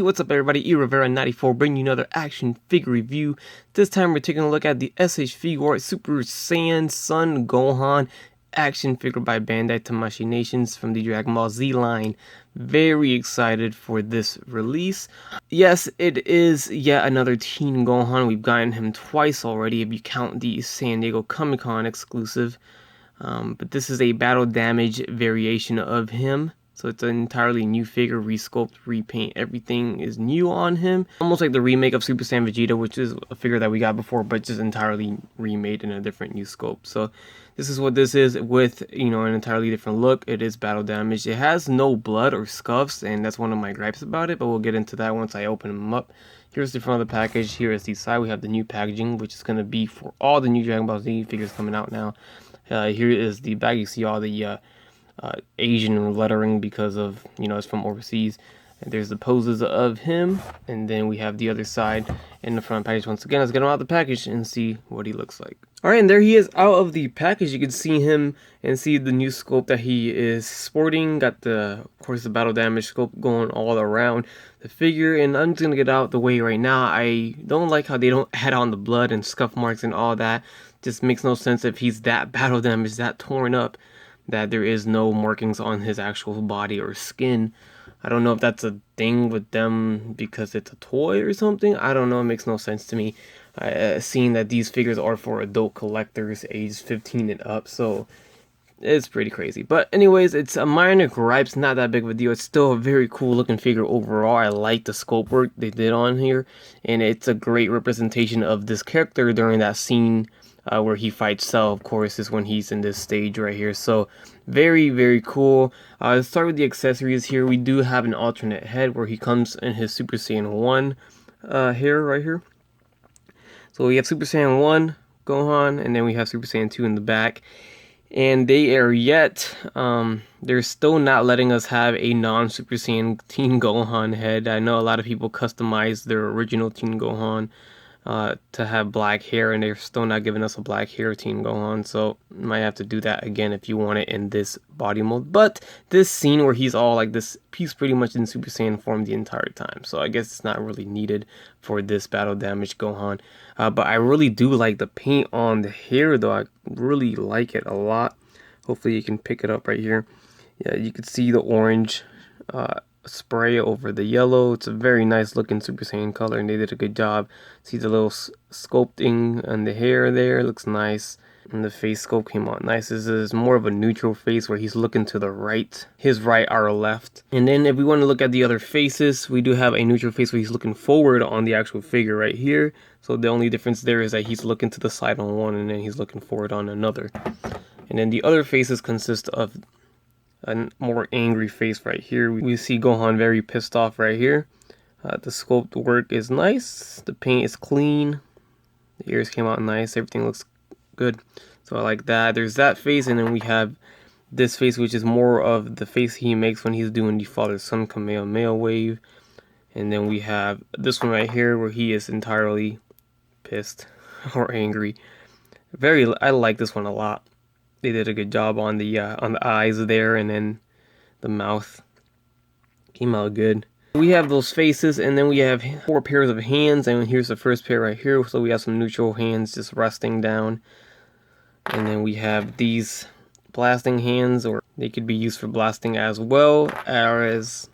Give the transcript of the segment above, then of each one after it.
what's up everybody, Rivera94 bringing you another action figure review. This time we're taking a look at the SH Figuarts Super Saiyan Son Gohan action figure by Bandai Tamashii Nations from the Dragoball Z line. Very excited for this release. Yes, it is yet another Teen Gohan. We've gotten him twice already if you count the San Diego Comic-Con exclusive. But this is a battle damage variation of him. So it's an entirely new figure, resculpt, repaint, everything is new on him. Almost like the remake of Super Saiyan Vegeta, which is a figure that we got before, but just entirely remade in a different new scope. So this is what this is with, an entirely different look. It is battle damage. It has no blood or scuffs, and that's one of my gripes about it, but we'll get into that once I open them up. Here's the front of the package. Here is the side. We have the new packaging, which is going to be for all the new Dragon Ball Z figures coming out now. Here is the bag. You see all the Asian lettering because of, it's from overseas. And there's the poses of him, and then we have the other side in the front package. Once again, let's get him out of the package and see what he looks like. Alright, and there he is out of the package. You can see him and see the new scope that he is sporting. Got the, of course, the battle damage scope going all around the figure, and I'm just gonna get out the way right now. I don't like how they don't add on the blood and scuff marks and all that. Just makes no sense if he's that battle damage, that torn up, that there is no markings on his actual body or skin. I don't know if that's a thing with them because it's a toy or something. I don't know. It makes no sense to me. Seeing that these figures are for adult collectors aged 15 and up, so it's pretty crazy. But anyways, it's a minor gripes, not that big of a deal. It's still a very cool looking figure overall. I like the scope work they did on here, and it's a great representation of this character during that scene where he fights Cell. Of course, is when he's in this stage right here. So very, very cool. Let's start with the accessories here. We do have an alternate head where he comes in his Super Saiyan 1 hair right here. So we have Super Saiyan 1 Gohan, and then we have Super Saiyan 2 in the back. And they are yet, they're still not letting us have a non-Super Saiyan Teen Gohan head. I know a lot of people customize their original Teen Gohan to have black hair, and they're still not giving us a black hair Teen Gohan, so might have to do that again if you want it in this body mold. But this scene where he's all like this, he's pretty much in Super Saiyan form the entire time, so I guess it's not really needed for this battle damage Gohan. But I really do like the paint on the hair though. I really like it a lot. Hopefully you can pick it up right here. Yeah, you can see the orange spray over the yellow. It's a very nice looking Super Saiyan color, and they did a good job. See the little sculpting on the hair there, looks nice, and the face sculpt came out nice. This is more of a neutral face where he's looking to the right, his right, our left. And then if we want to look at the other faces, we do have a neutral face where he's looking forward on the actual figure right here. So the only difference there is that he's looking to the side on one, and then he's looking forward on another. And then the other faces consist of a more angry face right here. We see Gohan very pissed off right here. The sculpt work is nice. The paint is clean. The ears came out nice. Everything looks good. So I like that. There's that face, and then we have this face, which is more of the face he makes when he's doing the father-son Kamehameha wave. And then we have this one right here where he is entirely pissed or angry. I like this one a lot. They did a good job on the eyes there, and then the mouth came out good. We have those faces, and then we have 4 pairs of hands, and here's the first pair right here. So we have some neutral hands just resting down, and then we have these blasting hands, or they could be used for blasting as well as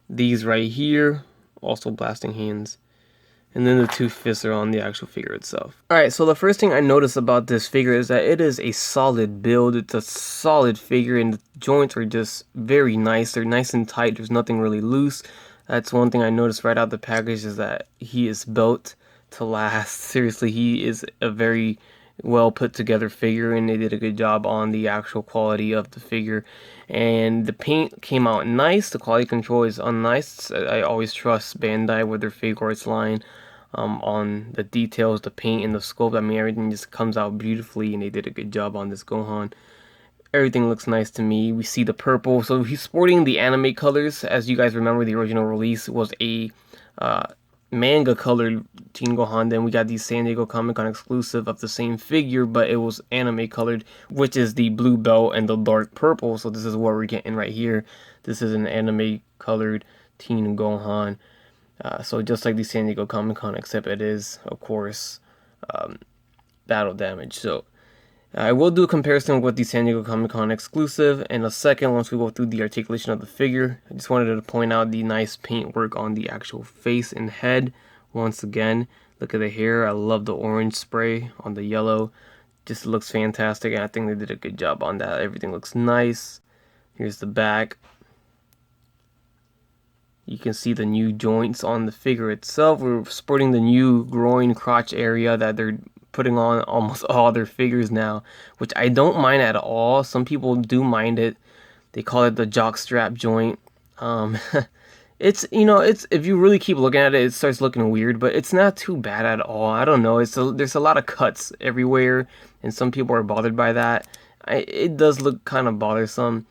these right here, also blasting hands. And then the 2 fists are on the actual figure itself. Alright, so the first thing I notice about this figure is that it is a solid build. It's a solid figure, and the joints are just very nice. They're nice and tight. There's nothing really loose. That's one thing I noticed right out the package, is that he is built to last. Seriously, he is a very well put together figure, and they did a good job on the actual quality of the figure. And the paint came out nice. The quality control is unnice. I always trust Bandai with their Figuarts line on the details, the paint, and the sculpt. I mean, everything just comes out beautifully, and they did a good job on this Gohan. Everything looks nice to me. We see the purple, so he's sporting the anime colors. As you guys remember, the original release was a manga colored Teen Gohan. Then we got the San Diego Comic-Con exclusive of the same figure, but it was anime colored, which is the blue belt and the dark purple. So this is what we're getting right here. This is an anime colored Teen Gohan. So just like the San Diego Comic-Con, except it is, of course, battle damage. So I will do a comparison with the San Diego Comic-Con exclusive in a second once we go through the articulation of the figure. I just wanted to point out the nice paint work on the actual face and head. Once again, look at the hair. I love the orange spray on the yellow. Just looks fantastic, and I think they did a good job on that. Everything looks nice. Here's the back. You can see the new joints on the figure itself. We're sporting the new groin crotch area that they're putting on almost all their figures now, which I don't mind at all. Some people do mind it. They call it the jock strap joint. It's, you know, it's, if you really keep looking at it, it starts looking weird, but it's not too bad at all. I don't know. There's a lot of cuts everywhere, and some people are bothered by that. It does look kind of bothersome.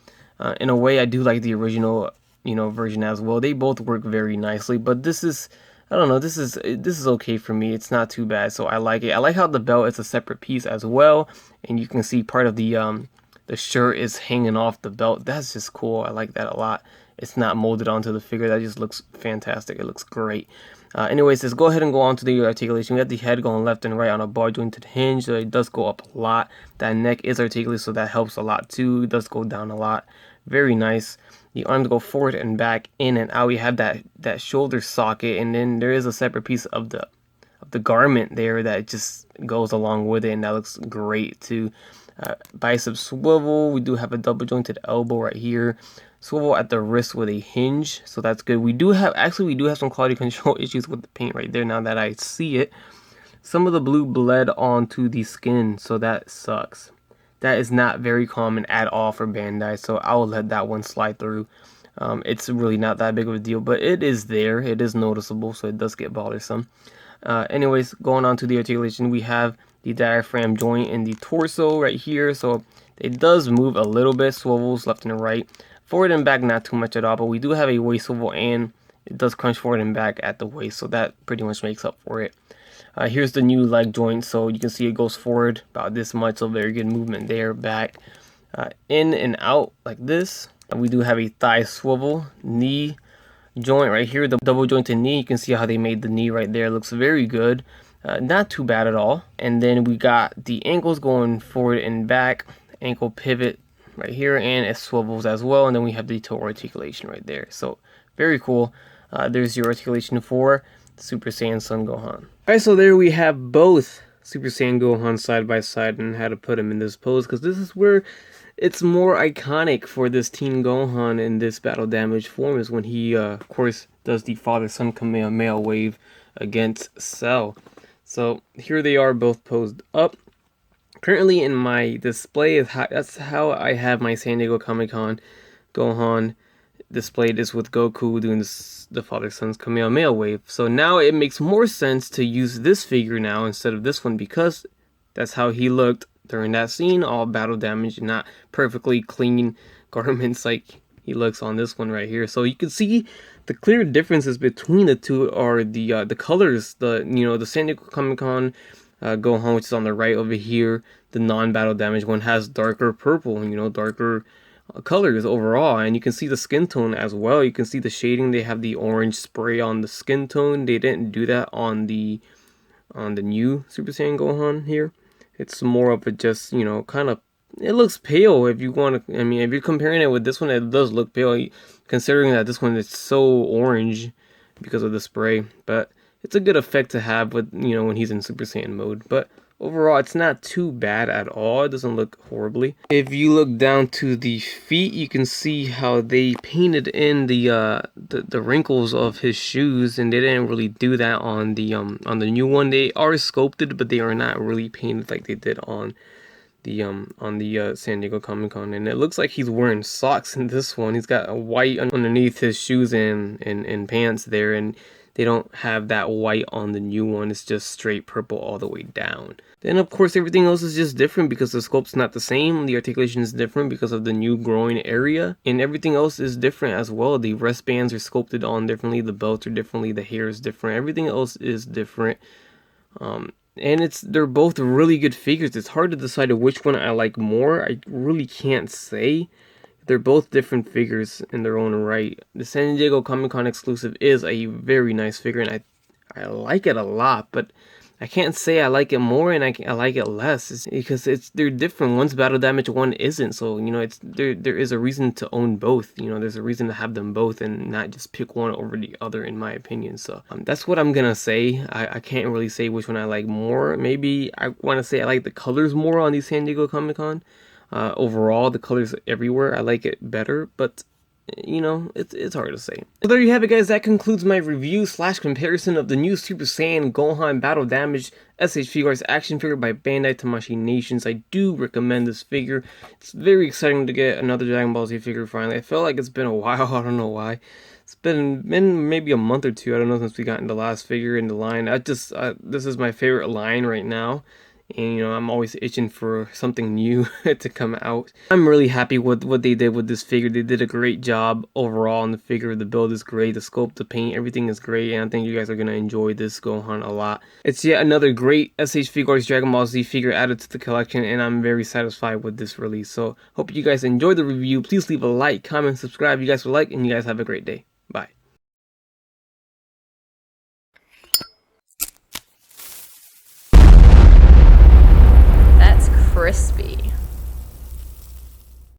In a way, I do like the original, you know, version as well. They both work very nicely, but this is, I don't know, this is okay for me. It's not too bad, so I like it. I like how the belt is a separate piece as well, and you can see part of the shirt is hanging off the belt. That's just cool. I like that a lot. It's not molded onto the figure. That just looks fantastic. It looks great. Anyways, let's go ahead and go on to the articulation. We got the head going left and right on a bar jointed hinge, so it does go up a lot. That neck is articulated, so that helps a lot too. It does go down a lot. Very nice. The arms go forward and back, in and out. We have that shoulder socket, and then there is a separate piece of the garment there that just goes along with it, and that looks great too. Bicep swivel. We do have a double jointed elbow right here. Swivel at the wrist with a hinge, so that's good. We do have some quality control issues with the paint right there now that I see it. Some of the blue bled onto the skin, so that sucks. That is not very common at all for Bandai, so I will let that one slide through. It's really not that big of a deal, but it is there. It is noticeable, so it does get bothersome. Anyways, going on to the articulation, we have the diaphragm joint in the torso right here, so it does move a little bit, swivels left and right. Forward and back, not too much at all, but we do have a waist swivel, and it does crunch forward and back at the waist, so that pretty much makes up for it. Here's the new leg joint, so you can see it goes forward about this much, so very good movement there, back, in and out like this. We do have a thigh swivel, knee joint right here, the double jointed knee. You can see how they made the knee right there. It looks very good, not too bad at all. And then we got the ankles going forward and back, ankle pivot right here, and it swivels as well. And then we have the toe articulation right there, so very cool. There's your articulation for Super Saiyan Son Gohan. Alright, so there we have both Super Saiyan Gohan side by side, and how to put him in this pose, because this is where it's more iconic for this Teen Gohan in this battle damage form, is when he, of course, does the father-son Kamehameha wave against Cell. So here they are both posed up. Currently in my display, that's how I have my San Diego Comic-Con Gohan displayed, is with Goku doing the father-son's Kamehameha wave. So now it makes more sense to use this figure now instead of this one, because that's how he looked during that scene, all battle damage, not perfectly clean garments like he looks on this one right here. So you can see the clear differences between the two are the colors. The San Diego Comic-Con Gohan, which is on the right over here, the non-battle damage one, has darker purple, darker colors overall, and you can see the skin tone as well. You can see the shading. They have the orange spray on the skin tone. They didn't do that on the new Super Saiyan Gohan here. It's more of a just, kind of, it looks pale if you want to, if you're comparing it with this one, it does look pale, considering that this one is so orange because of the spray. But it's a good effect to have with, when he's in Super Saiyan mode. But overall, it's not too bad at all. It doesn't look horribly. If you look down to the feet, you can see how they painted in the wrinkles of his shoes, and they didn't really do that on the new one. They are sculpted, but they are not really painted like they did on the San Diego Comic-Con. And it looks like he's wearing socks in this one. He's got a white underneath his shoes and pants there, and they don't have that white on the new one. It's just straight purple all the way down. Then of course everything else is just different because the sculpt's not the same. The articulation is different because of the new groin area, and everything else is different as well. The wristbands are sculpted on differently, the belts are differently, the hair is different, everything else is different. And they're both really good figures. It's hard to decide which one I like more. I really can't say. they're both different figures in their own right. The San Diego Comic-Con exclusive is a very nice figure, and I like it a lot, but I can't say I like it more and I like it less. It's because they're different. One's battle damage, one isn't. So there is a reason to own both. There's a reason to have them both and not just pick one over the other, in my opinion. So that's what I'm gonna say. I can't really say which one I like more. Maybe I want to say I like the colors more on the San Diego Comic Con. Overall, the colors everywhere, I like it better, but it's hard to say. So there you have it, guys. That concludes my review / comparison of the new Super Saiyan Gohan Battle Damage SH Figuarts action figure by Bandai Tamashii Nations. I do recommend this figure. It's very exciting to get another Dragon Ball Z figure finally. I feel like it's been a while. I don't know why. It's been maybe a month or two. I don't know, since we got the last figure in the line. This is my favorite line right now. And I'm always itching for something new to come out. I'm really happy with what they did with this figure. They did a great job overall on the figure. The build is great, the sculpt, the paint, everything is great, and I think you guys are going to enjoy this Gohan a lot. It's yet another great SH Figuarts Dragon Ball Z figure added to the collection, and I'm very satisfied with this release. So hope you guys enjoyed the review. Please leave a like, comment, subscribe. You guys will like, and you guys have a great day. Bye. That's crispy.